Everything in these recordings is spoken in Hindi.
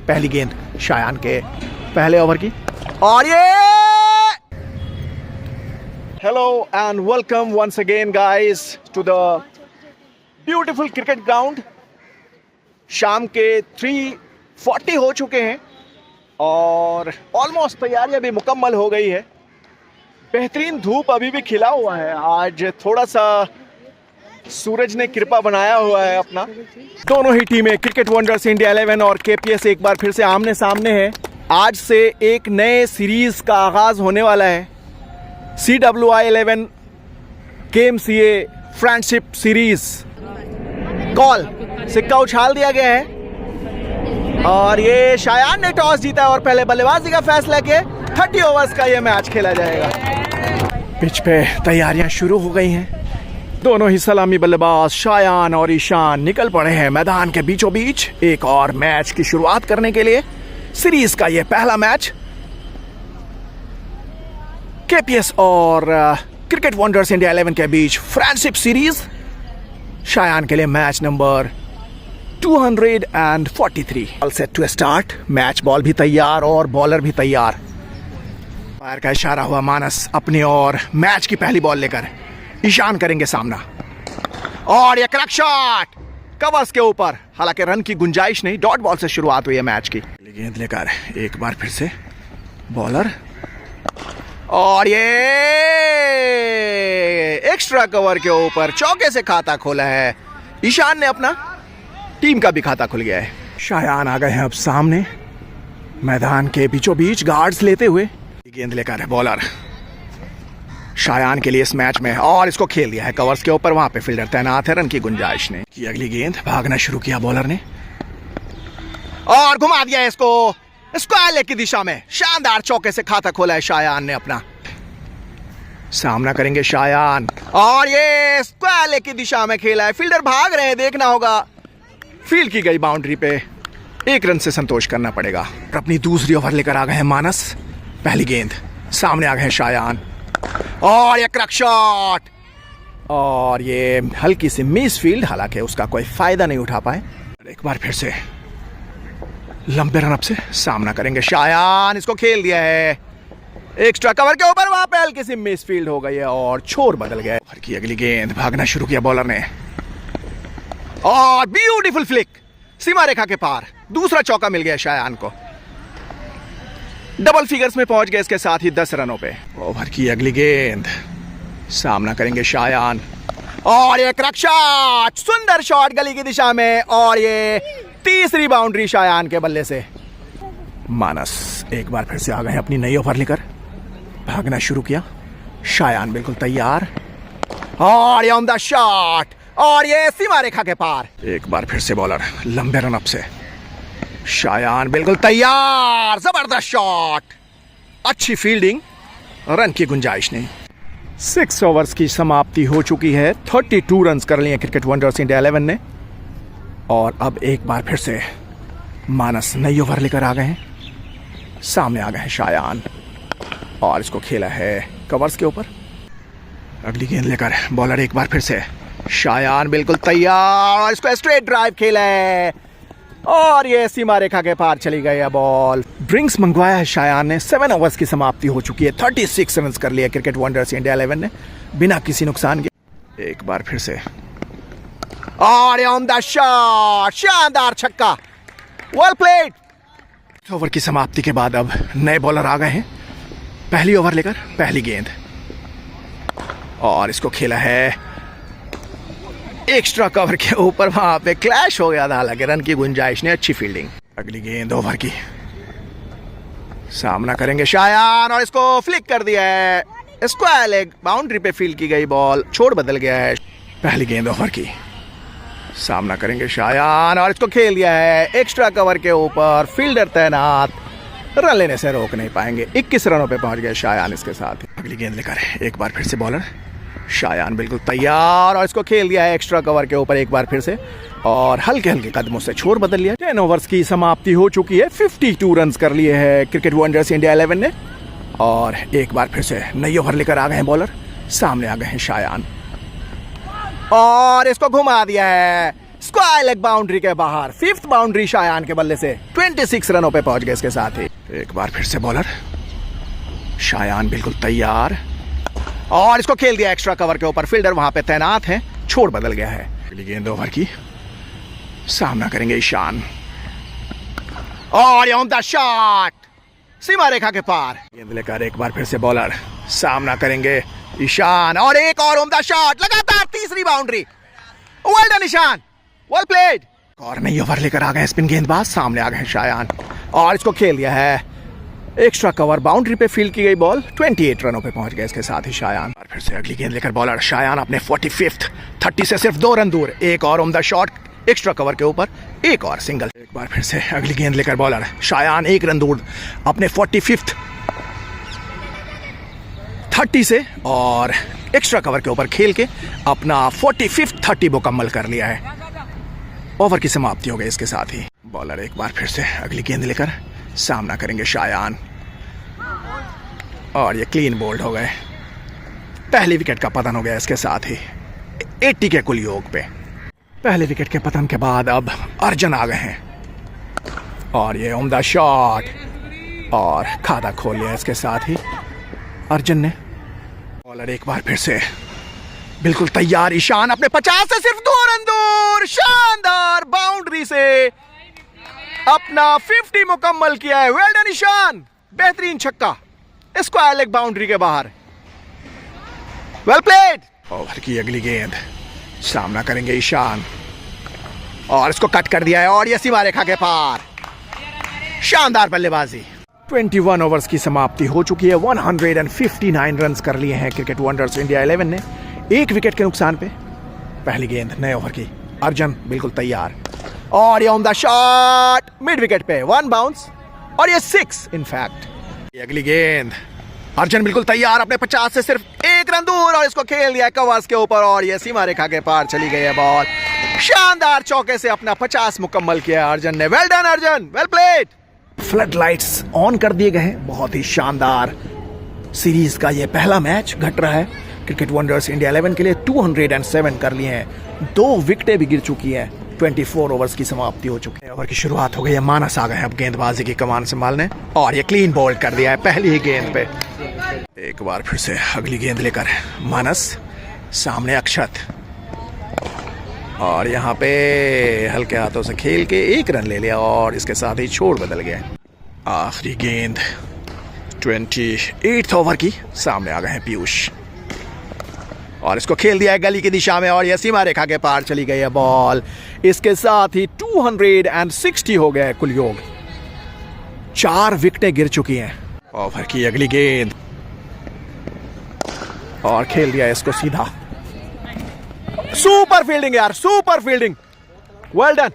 पहली गेंद शायान के पहले ओवर की, और ये hello and welcome once again guys to the beautiful cricket ground. शाम के 3:40 हो चुके हैं और ऑलमोस्ट तैयारियां भी मुकम्मल हो गई है। बेहतरीन धूप अभी भी खिला हुआ है। आज थोड़ा सा सूरज ने कृपा बनाया हुआ है अपना। दोनों ही टीमें क्रिकेट वंडर्स इंडिया 11 और केपीएस एक बार फिर से आमने सामने है। आज से एक नए सीरीज का आगाज होने वाला है। CWI 11 KMCA friendship series call सिक्का उछाल दिया गया है और ये शायान ने टॉस जीता है और पहले बल्लेबाजी का फैसला किया। 30 ओवर्स का ये मैच खेला जाएगा। पिच पे तैयारियां शुरू हो गई हैं। दोनों ही सलामी बल्लेबाज शायान और ईशान निकल पड़े हैं मैदान के बीचों बीच एक और मैच की शुरुआत करने के लिए। सीरीज का ये पहला मैच केपीएस और क्रिकेट वंडर्स इंडिया 11 के बीच फ्रेंडशिप सीरीज। शायान के लिए match number 243। All set to start. Match ball भी तैयार और बॉलर भी तैयार। फायर का इशारा हुआ मानस अपनी और मैच की पहली बॉल लेकर ईशान करेंगे सामना और ये क्रैक शॉट कवर्स के ऊपर। हालांकि रन की गुंजाइश नहीं, डॉट बॉल से शुरुआत हुई है मैच की। गेंद लेकर एक बार फिर से बॉलर और ये एक्स्ट्रा कवर के ऊपर चौके से खाता खोला है ईशान ने। अपना टीम का भी खाता खुल गया है। शायान आ गए हैं अब सामने मैदान के बीचों बीच गार्ड्स लेते हुए। गेंद लेकर है बॉलर शायान के लिए इस मैच में और इसको खेल दिया है कवर्स के ऊपर। वहां पे फील्डर तैनात है, रन की गुंजाइश नहीं की। अगली गेंद भागना शुरू किया बॉलर ने और घुमा दिया इसको स्क्वायर लेग की दिशा में। शानदार चौके से खाता खोला है शायान ने अपना। सामना करेंगे शायान और ये स्क्वायर लेग की दिशा में खेला है। फील्डर भाग रहे हैं, देखना होगा। फील्ड की गई बाउंड्री पे 1 रन से संतोष करना पड़ेगा। अपनी दूसरी ओवर लेकर आ गए हैं मानस। पहली गेंद सामने आ गए हैं शायान और ये क्रैक शॉट और ये हल्की सी मिस फील्ड। हालांकि उसका कोई फायदा नहीं उठा पाए। एक बार फिर से लंबे रन अप से सामना करेंगे शायान। इसको खेल दिया है एक्स्ट्रा कवर के ऊपर। वहां पे हल्की सी मिस फील्ड हो गई है और छोर बदल गया। ओवर की अगली गेंद भागना शुरू किया बॉलर ने और ब्यूटीफुल फ्लिक सीमा रेखा के पार। दूसरा चौका मिल गया शायान को। डबल फिगर्स में पहुंच गए इसके साथ ही 10 रनों पे। ओवर की अगली गेंद सामना करेंगे शायान और ये क्रैक शॉट, सुंदर शॉट गली की दिशा में और ये तीसरी बाउंड्री शायान के बल्ले से। मानस एक बार फिर से आ गए अपनी नई ओवर लेकर। भागना शुरू किया शायान बिल्कुल तैयार और ये ऑन शॉट और ये सीमा रेखा के पार। एक बार फिर से बॉलर लंबे रन अप से शायान बिल्कुल तैयार। जबरदस्त शॉट, अच्छी फील्डिंग, रन की गुंजाइश नहीं। 6 ओवर्स की समाप्ति हो चुकी है। 32 रन कर लिए क्रिकेट वंडर्स इंडिया 11 ने और अब एक बार फिर से मानस नई ओवर लेकर आ गए हैं। सामने आ गए हैं शायान और इसको खेला है कवर्स के ऊपर। अगली गेंद लेकर बॉलर एक बार फिर से शायान बिल्कुल तैयार और इसको स्ट्रेट ड्राइव खेला है और ये सीमा रेखा के पार चली गई है बॉल। ड्रिंक्स मंगवाया है शायान ने। 7 ओवर्स की समाप्ति हो चुकी है। 36 रन कर लिए क्रिकेट वंडर्स इंडिया 11 ने बिना किसी नुकसान के। एक बार फिर से और ये ऑन द शॉट, शानदार छक्का, वेल प्लेड। ओवर की समाप्ति के बाद अब नए बॉलर आ गए हैं पहली ओवर लेकर। पहली गेंद और इसको खेला है एक्स्ट्रा कवर के ऊपर। वहां पे क्लैश हो गया था, हालांकि रन की गुंजाइश ने। अच्छी फील्डिंग। अगली गेंद ओवर की सामना करेंगे शायान और इसको फ्लिक कर दिया है स्क्वायर लेग। बाउंड्री पे फील्ड की गई बॉल, छोड़ बदल गया है। पहली गेंद ओवर की सामना करेंगे शायान और इसको खेल दिया है एक्स्ट्रा कवर के ऊपर। फील्डर तैनात, रन लेने से रोक नहीं पाएंगे। 21 रनों पे पहुंच गए शायान इसके साथ। अगली गेंद लेकर एक बार फिर से बॉलर शायान बिल्कुल तैयार और इसको खेल दिया है एक्स्ट्रा कवर के ऊपर एक बार फिर से और हल्के हल्के कदमों से छोर बदल लिया। 10 ओवर्स की समाप्ति हो चुकी है। 52 रन कर लिए हैं क्रिकेट वंडर्स इंडिया 11 ने और एक बार फिर से नई ओवर लेकर आ गए हैं बॉलर। सामने आ गए हैं शायान और इसको घुमा दिया है स्क्वायर लेग बाउंड्री के बाहर। फिफ्थ बाउंड्री शायान के बल्ले से 26 रनों पे पहुंच गए इसके साथ ही। एक बार फिर से बॉलर शायान बिल्कुल तैयार और इसको खेल दिया एक्स्ट्रा कवर के ऊपर। फील्डर वहां पे तैनात है, छोड़ बदल गया है। अगली गेंद ओवर की, सामना करेंगे ईशान और ऑन द शॉट सीमा रेखा के पार। गेंद लेकर एक बार फिर से बॉलर सामना करेंगे ईशान और एक और ऑन द शॉट, लगातार तीसरी boundary. Well done Ishan, well played. और नई ओवर लेकर आ गए स्पिन गेंदबाज, सामने आ गए शायान और इसको खेल दिया है एक्स्ट्रा कवर। बाउंड्री पे फील्ड की गई बॉल, 28 रनों पे पहुंच गए इसके साथ ही शायान। और फिर से अगली गेंद लेकर बॉलर शायान अपने 45th, 30 से सिर्फ 2 रन दूर। एक और on the shot extra cover के ऊपर, एक और सिंगल। एक बार फिर से अगली गेंद लेकर बॉलर शायान 1 रन दूर अपने 45th, 30 से और एक्स्ट्रा कवर के ऊपर खेल के अपना 45th 30 मुकम्मल कर लिया है। ओवर की समाप्ति हो गई इसके साथ ही। बॉलर एक बार फिर से अगली गेंद लेकर सामना करेंगे शायान और ये क्लीन बोल्ड हो गए। पहली विकेट का पतन हो गया इसके साथ ही 80 के कुल योग पे। पहले विकेट के पतन के बाद अब अर्जुन आ गए हैं और ये उम्दा शॉट और खाता खोल लिया इसके साथ ही अर्जुन ने। बॉलर एक बार फिर से बिल्कुल तैयार, ईशान अपने 50 से सिर्फ 2 रन दूर। शानदार बाउंड्री से अपना 50 मुकम्मल किया है। वेल डन ईशान, बेहतरीन छक्का स्क्वायर लेग बाउंड्री के बाहर। Well played. ओवर की अगली गेंद, सामना करेंगे ईशान और इसको कट कर दिया है और ये सीमा रेखा के पार। शानदार बल्लेबाजी। 21 ओवर्स की समाप्ति हो चुकी है। 159 रन कर लिए हैं क्रिकेट वंडर्स इंडिया 11 ने, 1 विकेट के नुकसान पे। पहली गेंद नए ओवर की, अर्जुन बिल्कुल तैयार और ये on the shot mid wicket पे 1 बाउंस और ये 6 इनफैक्ट। अगली गेंद, अर्जुन बिल्कुल तैयार अपने 50 से सिर्फ 1 रन दूर और इसको खेल दिया कवर्स के ऊपर और ये सीमा रेखा के पार चली गई है बॉल। शानदार चौके से अपना 50 मुकम्मल किया अर्जुन ने। Well done Arjun, well played. Flood lights on कर दिए गए हैं। बहुत ही शानदार सीरीज का ये पहला मैच घट रहा है क्रिकेट वंडर्स इंडिया 11 के लिए। 207 कर लिए हैं, 2 विकेटें भी गिर चुकी हैं। 24 ओवर्स की समाप्ति हो चुकी है। ओवर की शुरुआत हो गई है, मानस आ गए हैं अब गेंदबाजी की कमान संभालने और ये क्लीन बोल्ड कर दिया है पहली ही गेंद पे। एक बार फिर से अगली गेंद लेकर मानस, सामने अक्षत और यहाँ पे हल्के हाथों से खेल के 1 रन ले लिया और इसके साथ ही छोड़ बदल गया। आखिरी गेंद 28th ओवर की, सामने आ गए हैं पीयूष और इसको खेल दिया है गली की दिशा में और यह सीमा रेखा के पार चली गई है बॉल। इसके साथ ही 260 हो गया है कुल योग, 4 विकेटें गिर चुकी हैं। ओवर की अगली गेंद और खेल दिया इसको सीधा। सुपर फील्डिंग यार, सुपर फील्डिंग, वेल डन।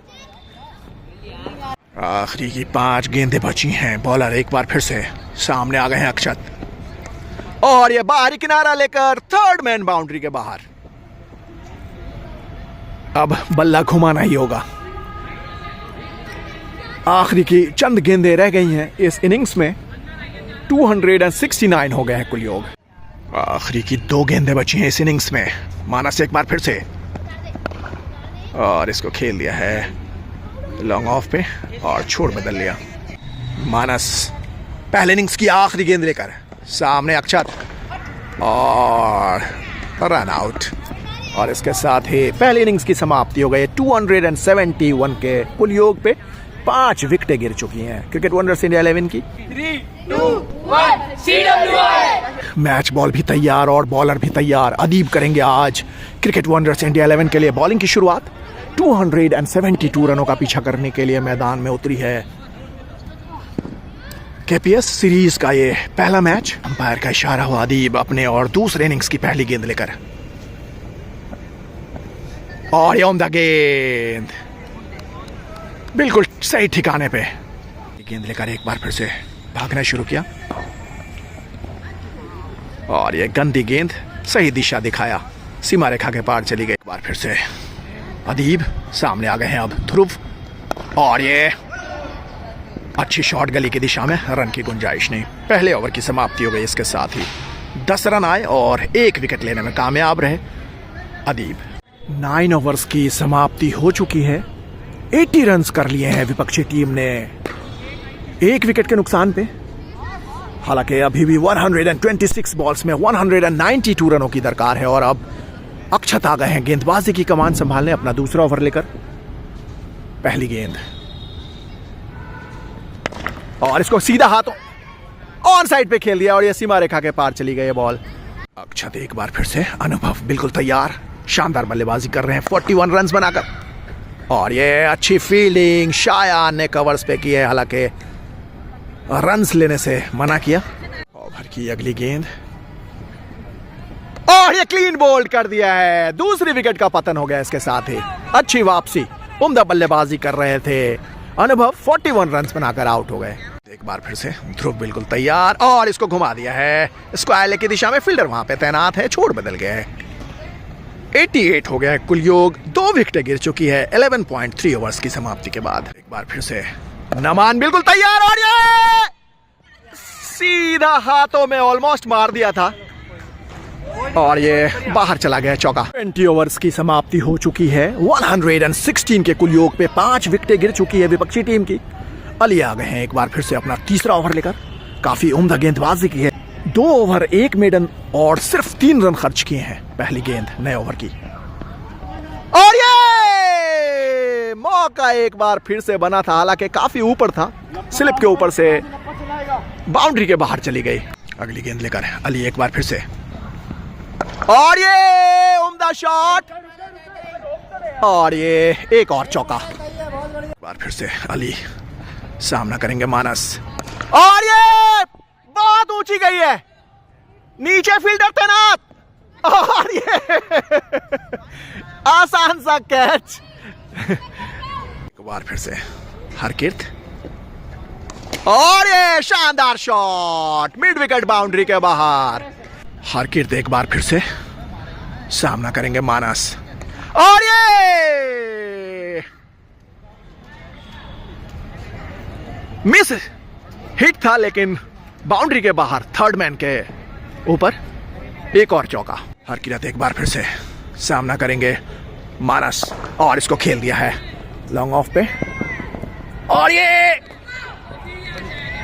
आखिरी की 5 गेंदें बची हैं। बॉलर एक बार फिर से सामने आ गए हैं अक्षत और ये बाहरी किनारा लेकर 3rd मैन बाउंड्री के बाहर। अब बल्ला घुमाना ही होगा। आखिरी की चंद गेंदें रह गई हैं इस इनिंग्स में। 269 हो गए हैं कुल योग। आखिरी की 2 गेंदें बची हैं इस इनिंग्स में। मानस एक बार फिर से और इसको खेल दिया है लॉन्ग ऑफ पे और छोड़ बदल लिया। मानस पहले इनिंग्स की आखिरी गेंद लेकर सामने अक्षत और रन आउट और इसके साथ ही पहली इनिंग्स की समाप्ति हो गई। 271 के कुल योग पे 5 विकेटें गिर चुकी हैं क्रिकेट वंडर्स इंडिया 11 की। 3, 2, 1 CWI। मैच बॉल भी तैयार और बॉलर भी तैयार। अदीब करेंगे आज क्रिकेट वंडर्स इंडिया 11 के लिए बॉलिंग की शुरुआत। 272 रनों का पीछा करने के लिए मैदान में उतरी है केपीएस सीरीज का ये पहला मैच। अंपायर का इशारा हुआ अदीब अपने और दूसरे इनिंग्स की पहली गेंद लेकर और ये ऑन द गेंद बिल्कुल सही ठिकाने पे गेंद लेकर एक बार फिर से भागना शुरू किया और ये गंदी गेंद सही दिशा दिखाया, सीमा रेखा के पार चली गई। एक बार फिर से अदीब सामने आ गए हैं अब ध्रुव और ये अच्छी शॉट गली की दिशा में, रन की गुंजाइश नहीं। पहले ओवर की समाप्ति हो गई। इसके साथ ही 10 रन आए और 1 विकेट लेने में कामयाब रहे अदीब। 9 ओवर्स की समाप्ति हो चुकी है। 80 रन्स कर लिए हैं विपक्षी टीम ने, 1 विकेट के नुकसान पे। हालांकि अभी भी 126 बॉल्स में 192 रनों की दरकार है। और अब अक्षत आ गए हैं गेंदबाजी की कमान संभालने, अपना दूसरा ओवर लेकर। पहली गेंद और इसको सीधा हाथों ऑन साइड पे खेल दिया और ये सीमा रेखा के पार चली गई है बॉल। अक्षत एक बार फिर से, अनुभव बिल्कुल तैयार, शानदार बल्लेबाजी कर रहे हैं 41 रन्स बनाकर। और ये अच्छी फील्डिंग शायान ने कवर्स पे की है, हालांकि रन्स लेने से मना किया। ओवर की अगली गेंद और ये क्लीन बोल्ड कर दिया है। दूसरी विकेट का पतन हो गया इसके साथ ही। अच्छी वापसी, उम्दा बल्लेबाजी कर रहे थे अनुभव, 41 रन्स बनाकर आउट हो गए। एक बार फिर से ध्रुव बिल्कुल तैयार और इसको घुमा दिया है स्क्वायर लेग की दिशा में। फील्डर वहां पे तैनात है, छोड़ बदल गया है। 88 हो गया है कुल योग, 2 विकेटें गिर चुकी है 11.3 ओवर्स की समाप्ति के बाद। एक बार फिर से नमान बिल्कुल तैयार और ये सीधा हाथों में ऑलमोस्ट मार दिया था और ये बाहर चला गया चौका। 20 ओवर्स की समाप्ति हो चुकी है। 116 के कुल योग पे 5 विकेटें गिर चुकी है विपक्षी टीम की। अली आ गए हैं एक बार फिर से अपना तीसरा ओवर लेकर। काफी उम्दा गेंदबाजी की है, 2 ओवर 1 मेडन और सिर्फ 3 रन खर्च किए हैं पहली गेंद नए ओवर की। और ये मौका एक बार फिर से बना था, हालांकि काफी ऊपर था, स्लिप के ऊपर से बाउंड्री के बाहर चली गई। अगली गेंद लेकर अली एक बार फिर से और ये उम्दा शॉट और ये एक और चौका। एक बार फिर से अली सामना करेंगे मानस और ये बहुत ऊंची गई है, नीचे फील्डर तैनात और ये आसान सा कैच। एक बार फिर से हरकीर्त और ये शानदार शॉट मिड विकेट बाउंड्री के बाहर। हरकीर्त एक बार फिर से सामना करेंगे मानस और ये मिस हिट था लेकिन बाउंड्री के बाहर, थर्ड मैन के ऊपर। एक और चौका। हरकीरत एक बार फिर से सामना करेंगे मानस और इसको खेल दिया है लॉन्ग ऑफ पे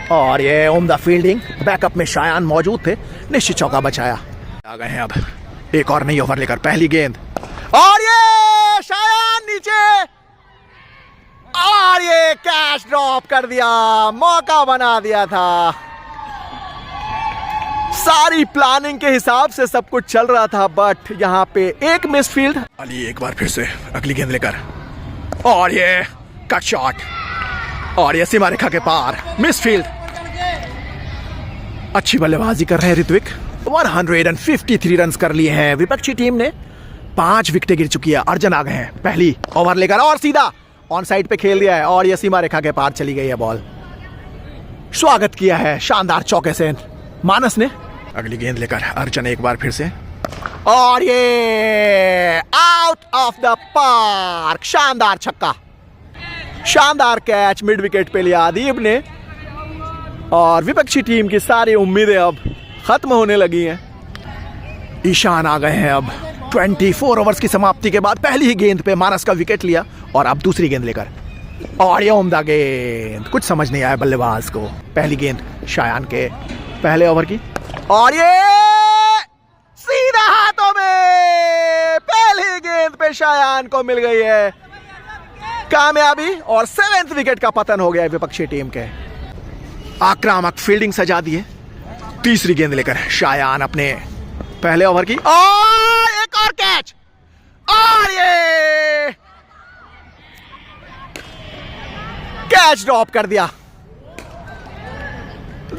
और ये उम्दा फील्डिंग, बैकअप में शायान मौजूद थे, निश्चित चौका बचाया। आ गए हैं अब एक और नई ओवर लेकर। पहली गेंद और ये शायान नीचे और ये कैच ड्रॉप कर दिया, मौका बना दिया था। सारी प्लानिंग के हिसाब से सब कुछ चल रहा था, बट यहां पे एक मिस फील्ड। अली एक बार फिर से अगली गेंद लेकर और ये कट शॉट और ये सीमा रेखा के पार, मिस फील्ड। अच्छी बल्लेबाजी कर रहे हैं ऋत्विक। 153 रन्स कर लिए हैं विपक्षी टीम ने, 5 विकेटें गिर चुकी है। अर्जन आ गए हैं पहली ओवर लेकर और सीधा ऑन साइड पे खेल दिया है और ये सीमा रेखा के पार चली गई है बॉल। स्वागत किया है शानदार चौके से मानस ने। अगली गेंद लेकर अर्जन एक बार फिर से और ये आउट ऑफ द पार्क, शानदार छक्का, शानदार कैच मिड विकेट पे लिया अदीब ने और विपक्षी टीम की सारी उम्मीदें अब खत्म होने लगी हैं। ईशान आ गए हैं अब 24 ओवर्स की समाप्ति के बाद। पहली ही गेंद पे मानस का विकेट लिया और अब दूसरी गेंद लेकर और ये उम्दा गेंद, कुछ समझ नहीं आया बल्लेबाज को। पहली गेंद शायान के पहले ओवर की और ये सीधा हाथों में, पहली गेंद पे शायान को मिल गई है कामयाबी और 7th विकेट का पतन हो गया है विपक्षी टीम के। आक्रामक फील्डिंग सजा दी है। तीसरी गेंद लेकर शायान अपने पहले ओवर की और एक और कैच और ये कैच ड्रॉप कर दिया।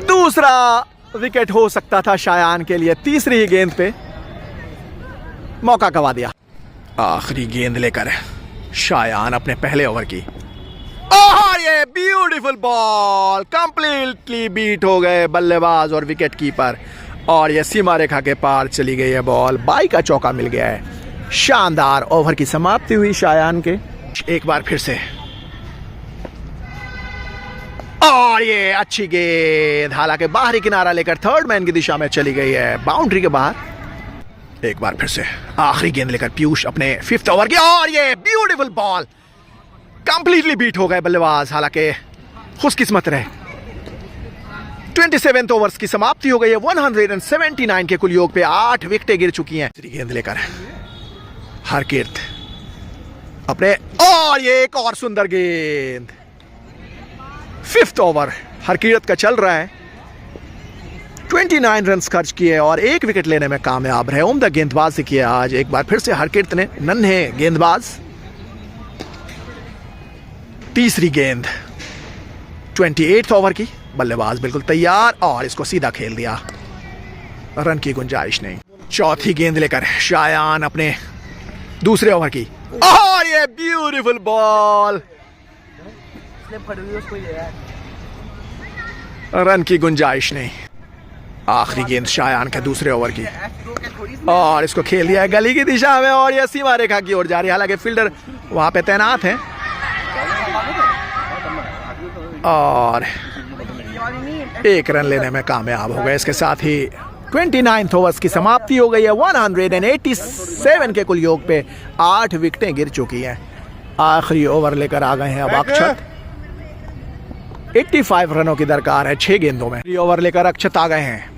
दूसरा विकेट हो सकता था शायान के लिए, तीसरी ही गेंद पे मौका गवा दिया। आखिरी गेंद लेकर शायान अपने पहले ओवर की और ये ब्यूटीफुल बॉल, कंप्लीटली बीट हो गए बल्लेबाज और विकेट कीपर और ये सीमा रेखा के पार चली गई है बॉल। 22 का चौका मिल गया है। शानदार ओवर की समाप्ति हुई शायान के। एक बार फिर से और ये अच्छी गेंद, हालांकि बाहरी किनारा लेकर थर्ड मैन की दिशा में चली गई है बाउंड्री के बाहर। एक बार फिर से आखिरी गेंद लेकर पीयूष अपने 5th ओवर की, और ये ब्यूटीफुल बॉल, कंप्लीटली बीट हो गए बल्लेबाज, हालांकि खुशकिस्मत रहे। 27th ओवर्स की समाप्ति हो गई है। 179 के कुल योग पे 8 विकेटें गिर चुकी हैं। गेंद लेकर हरकीर्त अपने, और ये एक और सुंदर गेंद। 5th ओवर हरकीरत का चल रहा है। 29 रन्स खर्च किए और 1 विकेट लेने में कामयाब रहे। उम्दा गेंदबाजी किए आज एक बार फिर से हरकीरत ने, नन्हे गेंदबाज। तीसरी गेंद 28th ओवर की, बल्लेबाज बिल्कुल तैयार और इसको सीधा खेल दिया, रन की गुंजाइश नहीं। चौथी गेंद लेकर शायान अपने दूसरे ओवर की, और ये ब्यूटीफुल बॉल, रन की गुंजाइश नहीं। आखिरी गेंद शायान के दूसरे ओवर की, और इसको खेल दिया है गली की दिशा में, और यह सीमा रेखा की ओर जा रही है। हालांकि फील्डर वहां पे तैनात हैं, और 1 रन लेने में कामयाब हो गए। इसके साथ ही 29 ओवर्स की समाप्ति हो गई है। 187 के कुल योग पे 8 विकेटें गिर चुकी हैं। आखिरी ओवर लेकर आ गए हैं अब अक्षत। 85 रनों की दरकार है 6 गेंदों में। ओवर लेकर अक्षत आ गए हैं,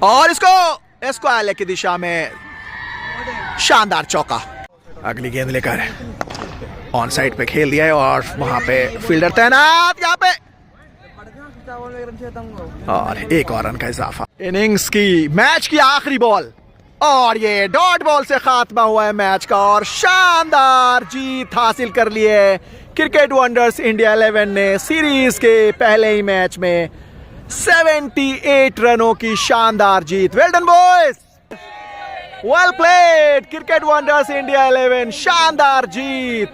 और इसको आले की दिशा में शानदार चौका। अगली गेंद लेकर ऑन साइड पे खेल दिया है, और वहां पे फील्डर तैनात यहाँ पे, और 1 और रन का इजाफा। इनिंग्स की, मैच की आखिरी बॉल, और ये डॉट बॉल से खात्मा हुआ है मैच का, और शानदार जीत हासिल कर ली है क्रिकेट वंडर्स इंडिया 11 ने। सीरीज के पहले ही मैच में 78 रनों की शानदार जीत। Well done boys, well played cricket wonders India 11, शानदार जीत।